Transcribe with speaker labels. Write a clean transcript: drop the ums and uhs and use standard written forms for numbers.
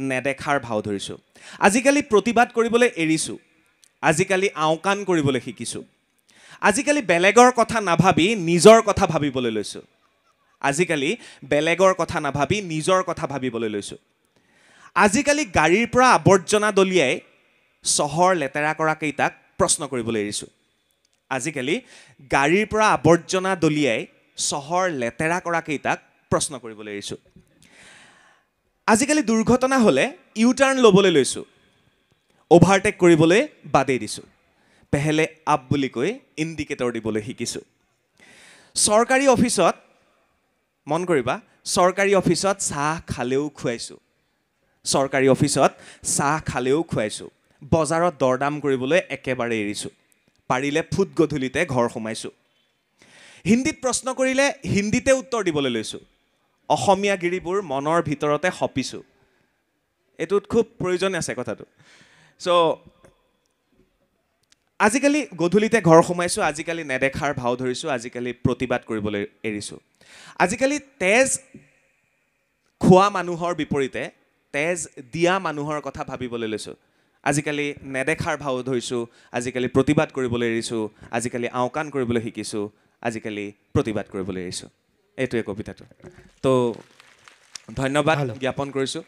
Speaker 1: নেদেখাৰ ভাও ধৰিছোঁ আজিকালি প্ৰতিবাদ কৰিবলৈ এৰিছোঁ আজিকালি আওকাণ কৰিবলৈ শিকিছোঁ আজিকালি বেলেগৰ কথা নাভাবি নিজৰ কথা ভাবিবলৈ লৈছোঁ আজিকালি বেলেগৰ কথা নাভাবি নিজৰ কথা ভাবিবলৈ লৈছোঁ আজিকালি গাড়ীৰ পৰা আৱৰ্জনা দলিয়াই চহৰ লেতেৰা কৰা কেইটাক প্ৰশ্ন কৰিবলৈ এৰিছোঁ আজিকালি গাড়ীৰ পৰা আৱৰ্জনা দলিয়াই চহৰ লেতেৰা কৰা কেইটাক প্ৰশ্ন কৰিবলৈ এৰিছোঁ আজিকালি দুৰ্ঘটনা হ'লে ইউটাৰ্ণ ল'বলৈ লৈছোঁ অভাৰটেক কৰিবলৈ বাদেই দিছোঁ পেহেলে আপ বুলি কৈ ইণ্ডিকেটৰ দিবলৈ শিকিছোঁ চৰকাৰী অফিচত মন কৰিবা চৰকাৰী অফিচত চাহ খালেও খুৱাইছোঁ চৰকাৰী অফিচত চাহ খালেও খুৱাইছোঁ বজাৰত দৰদাম কৰিবলৈ একেবাৰে এৰিছোঁ পাৰিলে ফুট গধূলিতে ঘৰ সোমাইছোঁ হিন্দীত প্ৰশ্ন কৰিলে হিন্দীতে উত্তৰ দিবলৈ লৈছোঁ অসমীয়া গিৰিবোৰ মনৰ ভিতৰতে হপিছোঁ এটোত খুব প্ৰয়োজন আছে কথাটো সো আজিকালি গধূলিতে ঘৰ সোমাইছোঁ আজিকালি নেদেখাৰ ভাও ধৰিছোঁ আজিকালি প্ৰতিবাদ কৰিবলৈ এৰিছোঁ আজিকালি তেজ খোৱা মানুহৰ বিপৰীতে তেজ দিয়া মানুহৰ কথা ভাবিবলৈ লৈছোঁ আজিকালি নেদেখাৰ ভাও ধৰিছোঁ আজিকালি প্ৰতিবাদ কৰিবলৈ এৰিছোঁ আজিকালি আওকাণ কৰিবলৈ শিকিছোঁ আজিকালি প্ৰতিবাদ কৰিবলৈ এৰিছোঁ এইটোৱে কবিতাটো তো ধন্যবাদ জ্ঞাপন কৰিছোঁ